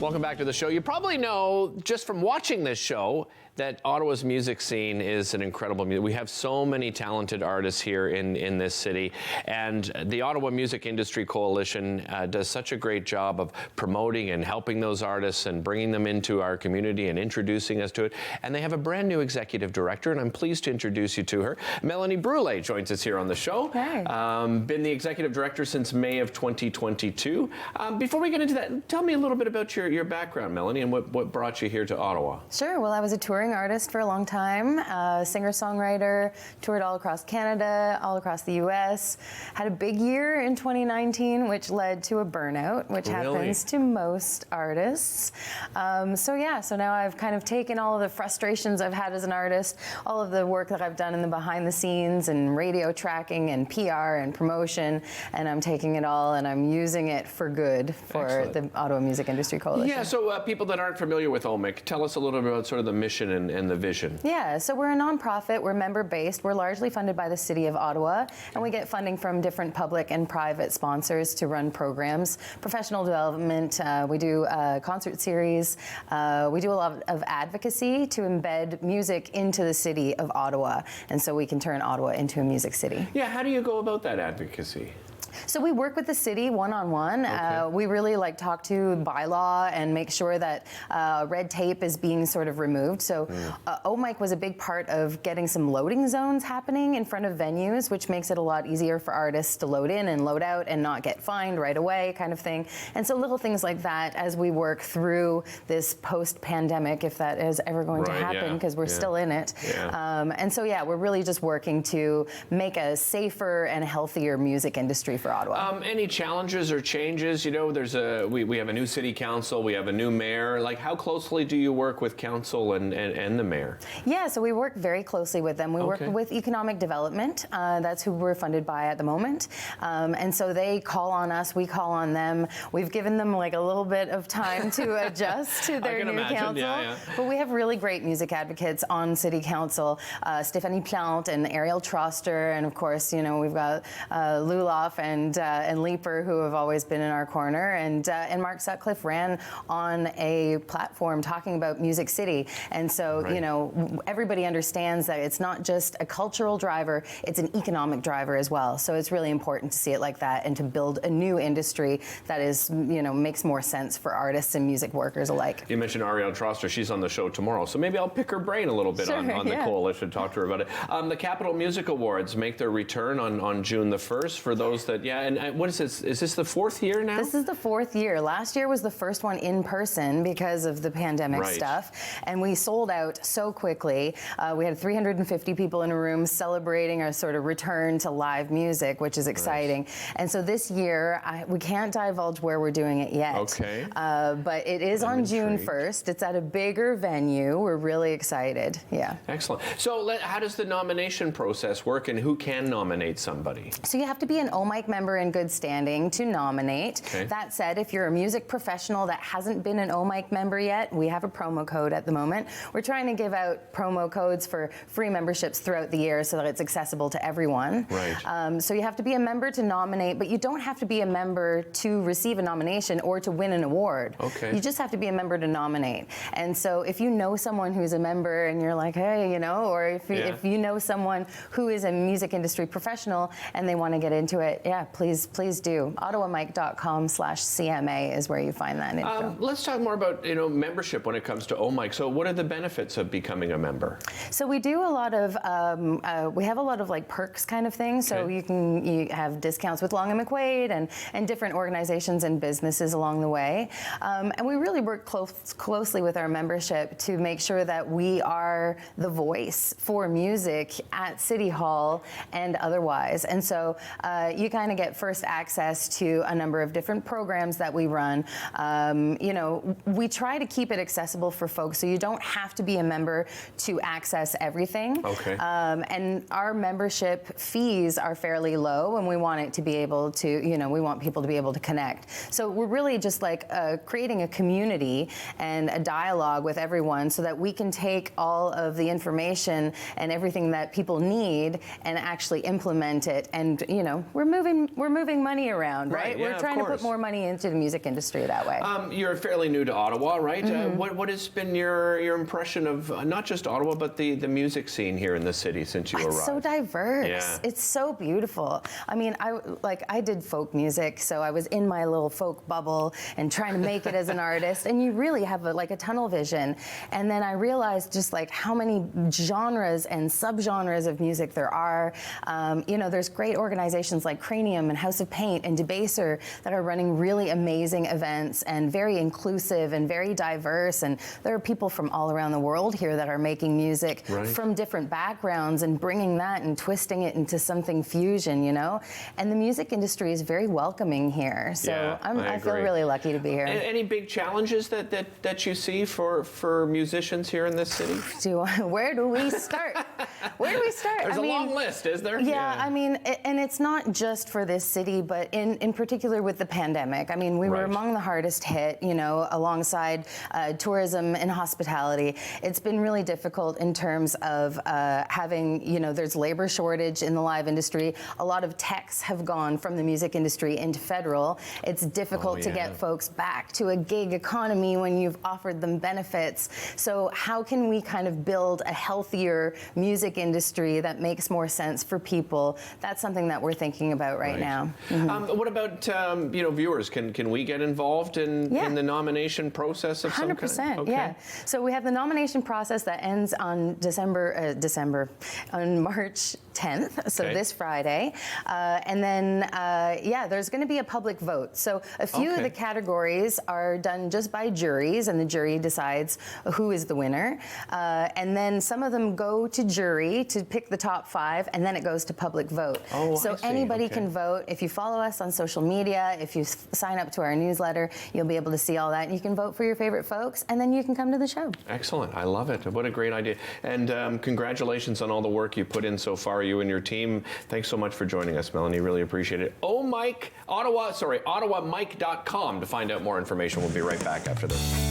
Welcome back to the show. You probably know, just from watching this show, that Ottawa's music scene is an incredible music. We have so many talented artists here in this city, and the Ottawa Music Industry Coalition does such a great job of promoting and helping those artists and bringing them into our community and introducing us to it. And they have a brand new executive director, and I'm pleased to introduce you to her. Melanie Brulée joins us here on the show. Hey. Been the executive director since May of 2022. Before we get into that, tell me a little bit about your background, Melanie, and what brought you here to Ottawa. Sure. Well, I was a touring artist for a long time, singer-songwriter, toured all across Canada, all across the U.S. Had a big year in 2019, which led to a burnout, which happens to most artists. So now I've kind of taken all of the frustrations I've had as an artist, all of the work that I've done in the behind the scenes and radio tracking and PR and promotion, and I'm taking it all and I'm using it for good for the Ottawa Music Industry Coalition. Yeah, so people that aren't familiar with OMIC, tell us a little bit about sort of the mission and the vision. Yeah, so we're a nonprofit, we're member-based, we're largely funded by the City of Ottawa, and we get funding from different public and private sponsors to run programs, professional development, we do a concert series, we do a lot of advocacy to embed music into the City of Ottawa, and so we can turn Ottawa into a music city. Yeah, how do you go about that advocacy? So we work with the city one-on-one. We really talk to bylaw and make sure that red tape is being sort of removed. So OMIC was a big part of getting some loading zones happening in front of venues, which makes it a lot easier for artists to load in and load out and not get fined right away kind of thing. And so little things like that as we work through this post-pandemic, if that is ever going to happen, because we're still in it. And so we're really just working to make a safer and healthier music industry for Ottawa. Any challenges or changes? You know, we have a new city council, we have a new mayor. Like, how closely do you work with council and the mayor? Yeah, so we work very closely with them. We work with economic development. That's who we're funded by at the moment. And so they call on us, we call on them. We've given them a little bit of time to adjust to their new council. But we have really great music advocates on city council. Stephanie Plante and Ariel Troster, and of course, we've got Luloff and Leaper, who have always been in our corner, and Mark Sutcliffe ran on a platform talking about Music City, and so everybody understands that it's not just a cultural driver, it's an economic driver as well. So it's really important to see it like that and to build a new industry that is makes more sense for artists and music workers alike. You mentioned Ariel Troster, she's on the show tomorrow, so maybe I'll pick her brain a little bit on the coalition, talk to her about it. The Capital Music Awards make their return on June the 1st for those that, and what is this? Is this the 4th year now? This is the 4th year. Last year was the first one in person because of the pandemic stuff, and we sold out so quickly. We had 350 people in a room celebrating our sort of return to live music, which is exciting. And so this year, we can't divulge where we're doing it yet. But it is on June 1st. It's at a bigger venue. We're really excited. Yeah. Excellent. So how does the nomination process work, and who can nominate somebody? So you have to be an OMIC member in good standing to nominate. That said, if you're a music professional that hasn't been an OMIC member yet, we have a promo code at the moment. We're trying to give out promo codes for free memberships throughout the year so that it's accessible to everyone. So you have to be a member to nominate, but you don't have to be a member to receive a nomination or to win an award. You just have to be a member to nominate. And so if you know someone who's a member and you're like, hey, or if you know someone who is a music industry professional and they want to get into it, please do. ottawamic.com/CMA is where you find that info. Let's talk more about membership when it comes to OMIC. So what are the benefits of becoming a member? So we do a lot of we have a lot of perks kind of things. So you have discounts with Long and McQuaid and different organizations and businesses along the way. And we really work closely with our membership to make sure that we are the voice for music at City Hall and otherwise. And so you kind of get first access to a number of different programs that we run. We try to keep it accessible for folks, so you don't have to be a member to access everything. And our membership fees are fairly low, and we want it to be able to, we want people to be able to connect. So we're really just creating a community and a dialogue with everyone so that we can take all of the information and everything that people need and actually implement it. And, we're moving moving money around, right? Yeah, We're trying to put more money into the music industry that way. You're fairly new to Ottawa, right? What has been your impression of not just Ottawa, but the music scene here in the city since you arrived? It's so diverse. Yeah. It's so beautiful. I mean, I did folk music, so I was in my little folk bubble and trying to make it as an artist. And you really have a tunnel vision. And then I realized just like how many genres and subgenres of music there are. You know, there's great organizations like Cranium and House of Paint and Debaser that are running really amazing events and very inclusive and very diverse. And there are people from all around the world here that are making music from different backgrounds and bringing that and twisting it into something fusion, you know? And the music industry is very welcoming here. So I feel really lucky to be here. Any big challenges that you see for musicians here in this city? Where do we start? Where do we start? There's a long list, is there? Yeah, I mean, and it's not just for this city, but in particular with the pandemic. I mean, we were among the hardest hit, you know, alongside tourism and hospitality. It's been really difficult in terms of having, you know, there's labor shortage in the live industry. A lot of techs have gone from the music industry into federal. It's difficult to get folks back to a gig economy when you've offered them benefits. So how can we kind of build a healthier music industry that makes more sense for people? That's something that we're thinking about right now. What about you know, viewers? Can we get involved in the nomination process of some kind? 100%. Yeah. So we have the nomination process that ends on on March 10th, so this Friday. And then, there's going to be a public vote. So a few of the categories are done just by juries, and the jury decides who is the winner. And then some of them go to jury to pick the top 5, and then it goes to public vote. So anybody can vote. If you follow us on social media, if you sign up to our newsletter, you'll be able to see all that. And you can vote for your favorite folks, and then you can come to the show. Excellent. I love it. What a great idea. And congratulations on all the work you put in so far, you and your team. Thanks so much for joining us, Melanie. Really appreciate it. OttawaMike.com to find out more information. We'll be right back after this.